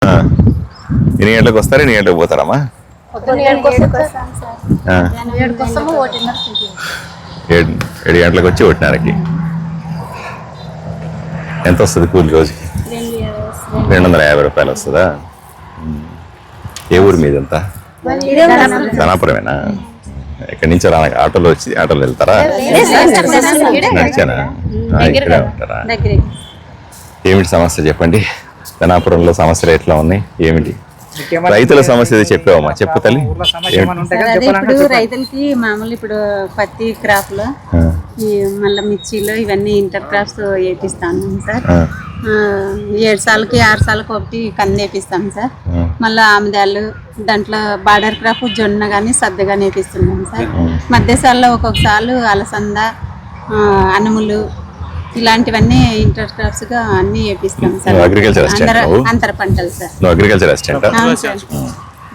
ఎన్ని గంటలకు వస్తారు, ఎన్ని గంటలకు పోతారమ్మా? 7 గంటలకు వచ్చి 1:30కి. ఎంత వస్తుంది కూలి రోజుకి? 250 రూపాయలు వస్తుందా? ఏ ఊరు మీదంతా? ధనాపురమేనా? ఎక్కడి నుంచి ఆటోలో వచ్చి ఆటోలో వెళ్తారా? నడిచానా? ఇక్కడే ఉంటారా? ఏమిటి సమస్య చెప్పండి. ధనాపురంలో సమస్యలు ఎట్లా ఉన్నాయి, ఏమిటి? రైతుల సమస్య చెప్పావమ్మా, చెప్పు తల్లి. ఇప్పుడు రైతులకి మామూలు ఇప్పుడు పత్తి క్రాప్ లో మళ్ళీ మిర్చిలో ఇవన్నీ ఇంటర్ క్రాప్స్ వేపిస్తాను సార్. 7 సార్లకి 6 సార్లకి ఒకటి కంది వేపిస్తాం సార్. మళ్ళీ ఆముదాలు, దాంట్లో బార్డర్ క్రాప్ జొన్న కానీ సద్ద కానీ వేపిస్తున్నాం సార్. మధ్యసార్లో ఒక్కొక్కసారి అలసంద, అనుములు ఇలాంటివన్నీ ఇంటర్ క్రాప్స్ గా అన్ని వేపిస్తాం సార్. అంతర పంటలు సార్. Agriculture assistant.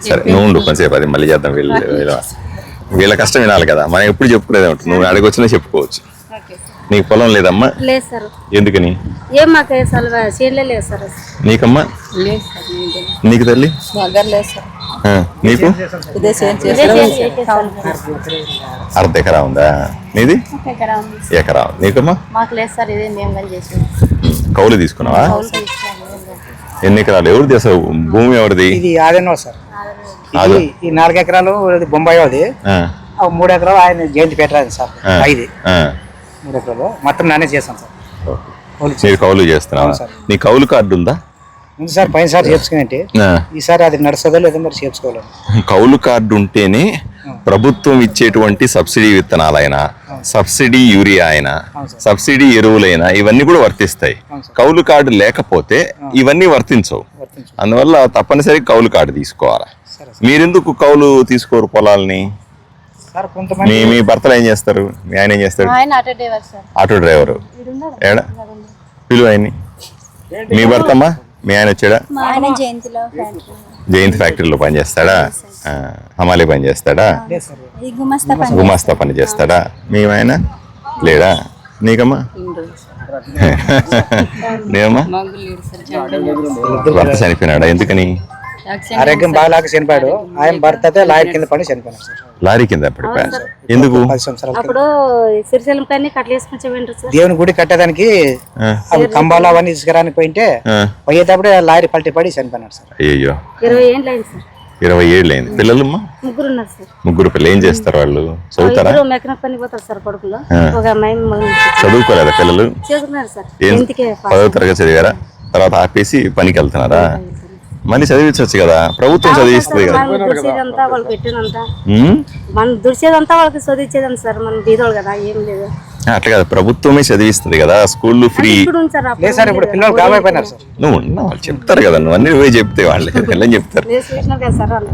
సరే నువ్వు ఉండు కొంచెంసేపు, అది మళ్ళీ చేద్దాం. వీళ్ళ కష్టం వినాలి కదా, మనం ఎప్పుడు చెప్పుకునేది ఉంటుంది. నువ్వు అడిగొచ్చినా చెప్పుకోవచ్చు. నీకు పొలం లేదమ్మా? లేదు సార్. ఎందుకని? ఏం మాకు లేదు సార్. నీకమ్మా? నీకు తల్లి? నీకు? అర్ధ ఎకరా ఉందా? నీది? ఎకరా. నీకమ్మా? మాకు లేదు సార్. ఇదే మేము కౌలు తీసుకున్నావా? ఎన్ని ఎకరాలు? ఎవరు చేసావు? భూమి ఎవరిది? ఇది ఆదనో సార్. ఈ 4 ఎకరాలు బొంబాయి అది, 3 ఎకరాలు ఆయన జయంతి పెట్టరాదు సార్. 5 3 ఎకరాలు మొత్తం నానే చేస్తాను సార్. మీరు కౌలు చేస్తున్నావా? నీ కౌలు కార్డు ఉందా? ఉంది సార్. పైన సార్ చేర్చుకుని ఈసారి అది నడుస్తుందో లేదో మరి చేర్చుకోవాలి. కౌలు కార్డు ఉంటేనే ప్రభుత్వం ఇచ్చేటువంటి సబ్సిడీ విత్తనాలైనా, సబ్సిడీ యూరియా అయినా, సబ్సిడీ ఎరువులైనా ఇవన్నీ కూడా వర్తిస్తాయి. కౌలు కార్డు లేకపోతే ఇవన్నీ వర్తించవు. అందువల్ల తప్పనిసరి కౌలు కార్డు తీసుకోవాలి. మీరెందుకు కౌలు తీసుకోరు పొలాలని? మీ భర్తలు ఏం చేస్తారు? మీ ఆయన ఏం చేస్తారు? Auto driver. ఏడా పిలువ ఆయన్ని. మీ భర్తమ్మా? మీ ఆయన వచ్చాడా? జయంతి ఫ్యాక్టరీలో పని చేస్తాడా? హమాలి పని చేస్తాడా? గుమాస్తా పని చేస్తాడా? మీ ఆయన లేడా? నీకమ్మా? నేనమ్మా? భర్త చనిపోయినాడా? ఎందుకని? ఆరోగ్యం బాగాలేక చనిపోయాడు. ఆయన భర్త అయితే లారీ కింద పడి చనిపోయినాడు సార్. లారీ కింద పడిపోయాడు. ఎందుకు? అప్పుడు శ్రీశైలం పైన కట్టలేసుకొని దేవుని గుడి కట్టేదానికి అవి కంబాలు అవన్నీ తీసుకురానికి పోయేటప్పుడు లారీ పల్టీ పడి చనిపోయినాడు సార్. అయ్యో, 20 ఏళ్ళు అయింది సార్. 20 ఏళ్ళు అయింది. పిల్లలమ్మా? 3 ఉన్నారు సార్. 3 పిల్లలు. ఏం చేస్తారు వాళ్ళు? చదువుతారా? మెకానిక్ పని పోతారు సార్. కొడుకులో ఒక అమ్మాయి. చదువుకోలేదా పిల్లలు? చదువుకున్నారు సార్. 10వ తరగతి చదివారా? తర్వాత ఆపేసి పనికి వెళ్తున్నారా? మళ్ళీ చదివించవచ్చు కదా, ప్రభుత్వం చదివిస్తుంది కదా. వాళ్ళు పెట్టినంతా మనం దుడిచేదంతా వాళ్ళకి చదివించేదంతా సార్. మనం బీదోళ్ళు కదా, ఏం లేదు. అట్లా కదా, ప్రభుత్వమే చదివిస్తుంది కదా. స్కూళ్ళు ఫ్రీ. నువ్వు వాళ్ళు చెప్తారు కదా, నువ్వు అన్ని నువ్వే చెప్తే వాళ్ళు పిల్లలు చెప్తారు.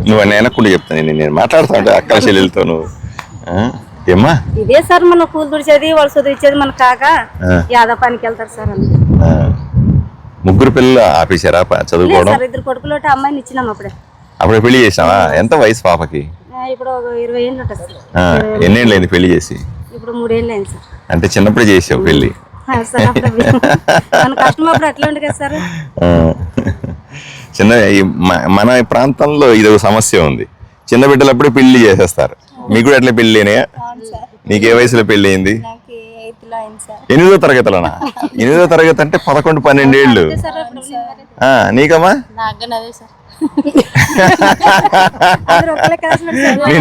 నువ్వు అన్నీ వెనక్కుండా చెప్తాను. నేను మాట్లాడుతా ఉంటే అక్క చెల్లెలతో. నువ్వు ఏమ్మా? ఇదే సార్, మన కూలి దుడిచేది వాళ్ళు చదివించేది మన కాక యాదవ పనికి వెళ్తారు సార్. 3 పిల్లలు ఆపేశారా చదువుకోవడం? 2 కొడుకులు అమ్మాయిని ఇచ్చినాం అప్పుడే. అప్పుడే పెళ్లి చేసావా? ఎంత వయసు పాపకి? ఇప్పుడు 20 ఏళ్ళు ఉంటుంది సార్. ఎన్నేళ్ళు అయింది పెళ్లి చేసి? ఇప్పుడు 3 ఏళ్ళు అయింది సార్. అంటే చిన్నప్పుడే చేసావు పెళ్లి? కష్టం అప్పుడు అట్లా ఉంటుంది కదా సార్. మన ప్రాంతంలో ఇది ఒక సమస్య ఉంది. చిన్న బిడ్డలప్పుడే పెళ్లి చేసేస్తారు. మీకు కూడా ఎట్లా పెళ్లి అయినాయా? నీకే వయసులో పెళ్లి అయింది? 8వ తరగతిలోనా? 8వ తరగతి అంటే 11-12 ఏళ్ళు. నీకమ్మా?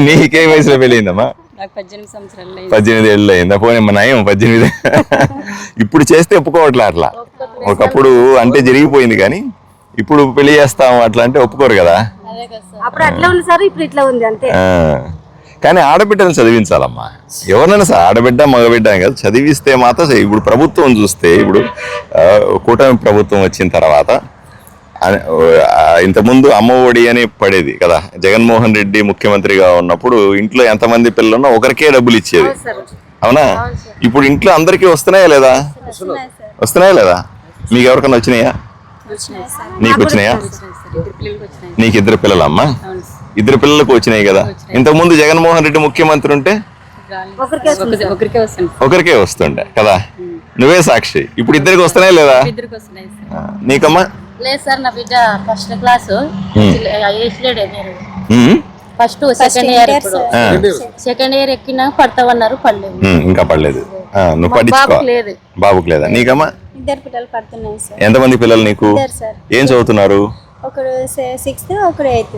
నీకే వయసులో పెళ్లి అయిందమ్మా? 18 ఏళ్ళు అయిందా? పోనీ నయం 18. ఇప్పుడు చేస్తే ఒప్పుకోవట్లే అట్లా. ఒకప్పుడు అంటే జరిగిపోయింది, కానీ ఇప్పుడు పెళ్లి చేస్తాం అట్లా అంటే ఒప్పుకోరు కదా. అప్పుడు అట్లా ఉంది సార్, ఇప్పుడు ఇట్లా ఉంది అంతే. కానీ ఆడబిడ్డను చదివించాలమ్మా. ఎవరినైనా సార్, ఆడబిడ్డ మగబిడ్డ అని కాదు, చదివిస్తే మాత్రం. ఇప్పుడు ప్రభుత్వం చూస్తే, ఇప్పుడు కూటమి ప్రభుత్వం వచ్చిన తర్వాత, ఇంతకుముందు అమ్మఒడి అని పడేది కదా. జగన్మోహన్ రెడ్డి ముఖ్యమంత్రిగా ఉన్నప్పుడు ఇంట్లో ఎంతమంది పిల్లలున్నా ఒకరికే డబ్బులు ఇచ్చేది, అవునా? ఇప్పుడు ఇంట్లో అందరికీ వస్తున్నాయా లేదా? వస్తున్నాయా లేదా? మీకు ఎవరికన్నా వచ్చినాయా? నీకు వచ్చినాయా? నీకు 2 పిల్లలమ్మా? 2 పిల్లలకు వచ్చినాయి కదా. ఇంతకుముందు జగన్మోహన్ రెడ్డి ముఖ్యమంత్రి ఉంటే ఒకరికే వస్తుండే కదా. నువ్వే సాక్షి. ఇప్పుడు 2కి వస్తున్నాయా లేదా? నీకమ్మా? లేదు సార్, నా బిడ్డ first class first second year, ఇప్పుడు సెకండ్ ఇయర్ ఎక్కినా పడతామన్నారు, పడలేదు. ఇంకా పడలేదు. నువ్వు పట్టించుకో. లేదు. బాబుకి లేదా? నీకమ్మా? 2 పిల్లలు పడుతున్నాయి సార్. ఎంతమంది పిల్లలు నీకు? సార్ ఏం చదువుతున్నారు? ఒకడు 6th, ఒకడు 8th.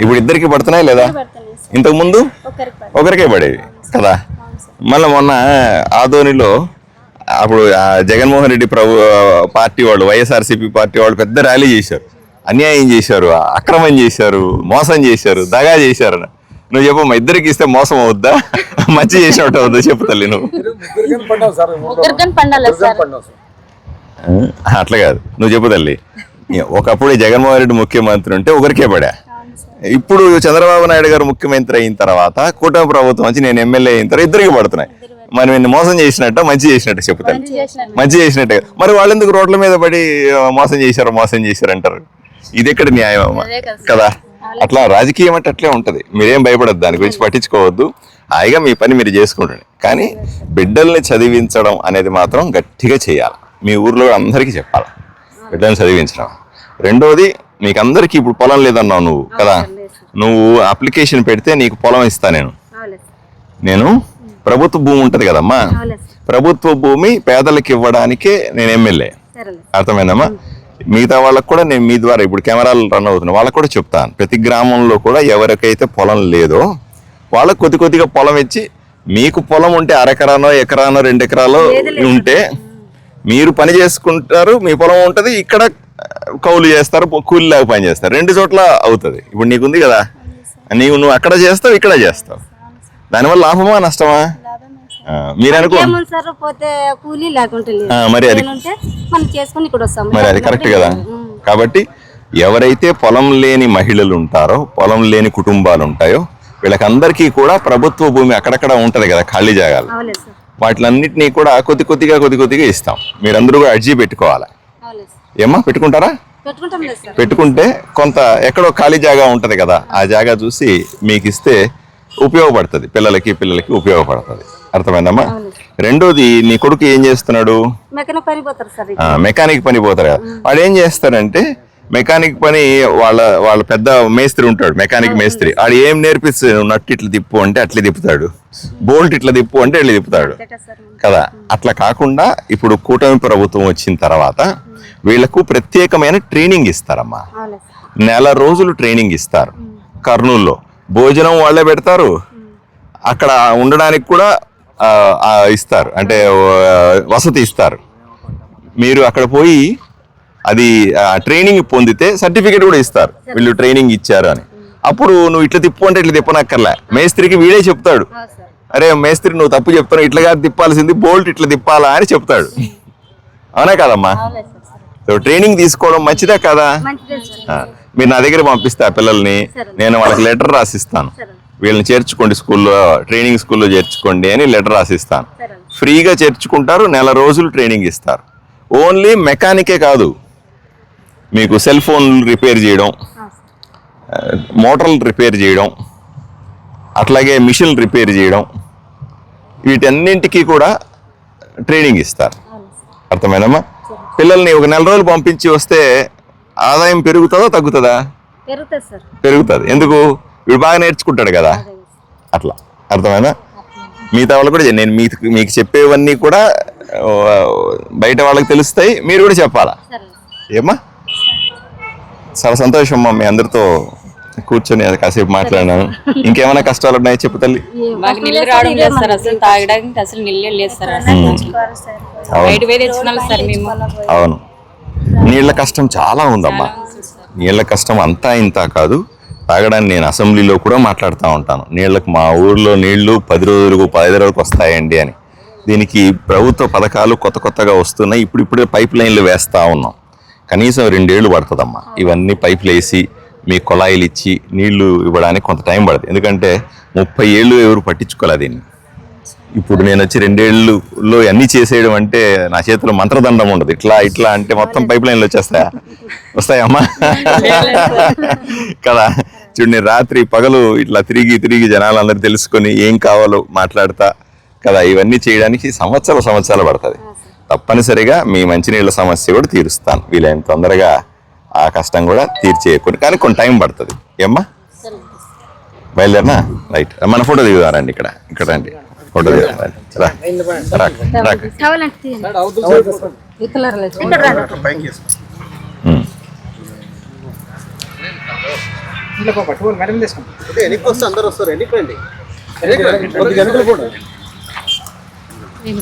ఇప్పుడు ఇద్దరికి పడుతున్నాయి లేదా? పడుతున్నాయి సార్. ఇంతకు ముందు ఒకరికి ఒకరికే పడేవి కదా. మళ్ళీ మొన్న ఆదోనిలో అప్పుడు జగన్మోహన్ రెడ్డి పార్టీ వాళ్ళు, వైఎస్ఆర్సీపీ పార్టీ వాళ్ళు పెద్ద ర్యాలీ చేశారు. అన్యాయం చేశారు, అక్రమం చేశారు, మోసం చేశారు, దగా చేశారు. నువ్వు చెప్పు, మా ఇద్దరికి ఇస్తే మోసం అవుద్దా, మంచి చేసినట్టు అవుద్దా? చెప్పు తల్లి నువ్వు. అట్లా కాదు, నువ్వు చెప్పు తల్లి. ఒకప్పుడు జగన్మోహన్ రెడ్డి ముఖ్యమంత్రి ఉంటే ఒకరికే పడా. ఇప్పుడు చంద్రబాబు నాయుడు గారు ముఖ్యమంత్రి అయిన తర్వాత కూటమి ప్రభుత్వం వచ్చి నేను ఎమ్మెల్యే అయిన తర్వాత ఇద్దరికి పడుతున్నాయి. మరి నేను మోసం చేసినట్ట, మంచి చేసినట్టు చెప్తాను. మంచి చేసినట్టే. మరి వాళ్ళు ఎందుకు రోడ్ల మీద పడి మోసం చేశారు అంటారు? ఇది ఎక్కడ న్యాయం అమ్మా కదా? అట్లా రాజకీయం అంటే అట్లే ఉంటది. మీరేం భయపడద్దు, దాని గురించి పట్టించుకోవద్దు. హాయిగా మీ పని మీరు చేసుకుంటారు. కానీ బిడ్డల్ని చదివించడం అనేది మాత్రం గట్టిగా చేయాలి. మీ ఊర్లో అందరికీ చెప్పాలి బిడ్డల్ని చదివించడం. రెండోది, మీకు అందరికీ ఇప్పుడు పొలం లేదన్నావు నువ్వు కదా. నువ్వు అప్లికేషన్ పెడితే నీకు పొలం ఇస్తా నేను. ప్రభుత్వ భూమి ఉంటది కదమ్మా, ప్రభుత్వ భూమి పేదలకు ఇవ్వడానికే నేను ఎమ్మెల్యే. అర్థమైందమ్మా? మిగతా వాళ్ళకు కూడా నేను మీ ద్వారా ఇప్పుడు కెమెరాలు రన్ అవుతున్నాయి, వాళ్ళకు కూడా చెప్తాను. ప్రతి గ్రామంలో కూడా ఎవరికైతే పొలం లేదో వాళ్ళకు కొద్దిగా పొలం ఇచ్చి, మీకు పొలం ఉంటే అరెకరానో, ఎకరానో, 2 ఎకరాలో ఉంటే మీరు పని చేసుకుంటారు, మీ పొలం ఉంటుంది. ఇక్కడ కౌలు చేస్తారు, కూలి లేక పని చేస్తారు. 2 చోట్ల అవుతుంది. ఇప్పుడు నీకుంది కదా, నువ్వు అక్కడ చేస్తావు, ఇక్కడ చేస్తావు. దానివల్ల లాభమా నష్టమా? మీరు మరి అది కరెక్ట్ కదా. కాబట్టి ఎవరైతే పొలం లేని మహిళలు ఉంటారో, పొలం లేని కుటుంబాలు ఉంటాయో, వీళ్ళకందరికీ కూడా ప్రభుత్వ భూమి అక్కడక్కడ ఉంటది కదా, ఖాళీ జాగాలు. వాటిలన్నిటినీ కూడా కొద్దిగా ఇస్తాం. మీరందరూ కూడా అర్జీ పెట్టుకోవాలి. ఏమ్మా పెట్టుకుంటారా? పెట్టుకుంటే కొంత ఎక్కడో ఖాళీ జాగా ఉంటది కదా, ఆ జాగా చూసి మీకు ఇస్తే ఉపయోగపడుతుంది. పిల్లలకి ఉపయోగపడుతుంది. అర్థమైందమ్మా? రెండోది, నీ కొడుకు ఏం చేస్తున్నాడు? మెకానిక్ పని పోతారు కదా. వాడు ఏం చేస్తాడంటే, మెకానిక్ పని వాళ్ళ పెద్ద మేస్త్రి ఉంటాడు, మెకానిక్ మేస్త్రి. వాడు ఏం నేర్పిస్తాడు? నట్టు ఇట్లా తిప్పు అంటే అట్లా తిప్పుతాడు, బోల్ట్ ఇట్లా తిప్పు అంటే ఇట్లా తిప్పుతాడు కదా. అట్లా కాకుండా ఇప్పుడు కూటమి ప్రభుత్వం వచ్చిన తర్వాత వీళ్లకు ప్రత్యేకమైన ట్రైనింగ్ ఇస్తారమ్మా. 1 నెల రోజులు ట్రైనింగ్ ఇస్తారు. కర్నూలులో భోజనం వాళ్ళే పెడతారు, అక్కడ ఉండడానికి కూడా ఇస్తారు, అంటే వసతి ఇస్తారు. మీరు అక్కడ పోయి అది ట్రైనింగ్ పొందితే సర్టిఫికేట్ కూడా ఇస్తారు, వీళ్ళు ట్రైనింగ్ ఇచ్చారు అని. అప్పుడు నువ్వు ఇట్లా తిప్పు అంటే ఇట్లా తిప్పనక్కర్లే, మేస్త్రికి వీడే చెప్తాడు. అరే మేస్త్రి, నువ్వు తప్పు చెప్తాను, ఇట్లా కాదు తిప్పాల్సింది, బోల్ట్ ఇట్లా తిప్పాలా అని చెప్తాడు. అవునా కాదమ్మా? సో ట్రైనింగ్ తీసుకోవడం మంచిదే కదా. మీరు నా దగ్గర పంపిస్తే ఆ పిల్లల్ని, నేను వాళ్ళకి లెటర్ రాసిస్తాను. వీళ్ళని చేర్చుకోండి స్కూల్లో, ట్రైనింగ్ స్కూల్లో చేర్చుకోండి అని లెటర్ రాసిస్తాను. ఫ్రీగా చేర్చుకుంటారు, 1 నెల రోజులు ట్రైనింగ్ ఇస్తారు. ఓన్లీ మెకానికే కాదు, మీకు సెల్ ఫోన్ రిపేర్ చేయడం, మోటార్లు రిపేర్ చేయడం, అట్లాగే మిషన్ రిపేర్ చేయడం, వీటన్నింటికి కూడా ట్రైనింగ్ ఇస్తారు. అర్థమైందమ్మా? పిల్లల్ని 1 నెల రోజులు పంపించి వస్తే ఆదాయం పెరుగుతుందా తగ్గుతుందా? పెరుగుతుంది. ఎందుకు? వీడు బాగా నేర్చుకుంటాడు కదా. అట్లా అర్థమైందా? మిగతా వాళ్ళు కూడా నేను మీకు చెప్పేవన్నీ కూడా బయట వాళ్ళకి తెలుస్తాయి, మీరు కూడా చెప్పాలా. ఏమ్మా? చాలా సంతోషం అమ్మా, మీ అందరితో కూర్చొని కాసేపు మాట్లాడినాను. ఇంకేమైనా కష్టాలు ఉన్నాయో చెప్పు తల్లి. అవును, నీళ్ల కష్టం చాలా ఉందమ్మా. నీళ్ల కష్టం అంతా ఇంత కాదు. తాగడానికి నేను అసెంబ్లీలో కూడా మాట్లాడుతూ ఉంటాను. నీళ్లకు మా ఊర్లో నీళ్లు 10 రోజులకు 15 రోజులకు వస్తాయండి అని. దీనికి ప్రభుత్వ పథకాలు కొత్తగా వస్తున్నాయి. ఇప్పుడే పైప్ లైన్లు వేస్తూ ఉన్నాం. కనీసం 2 ఏళ్ళు పడుతుందమ్మా. ఇవన్నీ పైపులు వేసి మీ కొళాయిలు ఇచ్చి నీళ్లు ఇవ్వడానికి కొంత టైం పడుతుంది. ఎందుకంటే 30 ఏళ్ళు ఎవరు పట్టించుకోలేదు దీన్ని. ఇప్పుడు నేను వచ్చి 2 ఏళ్ళలో అన్నీ చేసేయడం అంటే నా చేతిలో మంత్రదండం ఉండదు. ఇట్లా అంటే మొత్తం పైప్ లైన్లు వస్తాయమ్మా కదా. చూడు, నేను రాత్రి పగలు ఇట్లా తిరిగి జనాలందరూ తెలుసుకొని ఏం కావాలో మాట్లాడతా కదా. ఇవన్నీ చేయడానికి సంవత్సరాలు పడుతుంది. తప్పనిసరిగా మీ మంచినీళ్ళ సమస్య కూడా తీరుస్తాను వీలైన తొందరగా. ఆ కష్టం కూడా తీర్చే కానీ కొన్ని టైం పడుతుంది ఏమ్మా బయలుదేరినా రైట్ మన ఫోటో దిగుదారండి ఇక్కడ రండి ఫోటో దిగుదారండి కావాలంటే తీయండి. ఇంట్లో పట్టుకోవాలి మేడం తీసుకుంటాం. ఎన్నికలు వస్తే అందరు వస్తారు ఎన్నికండి నేను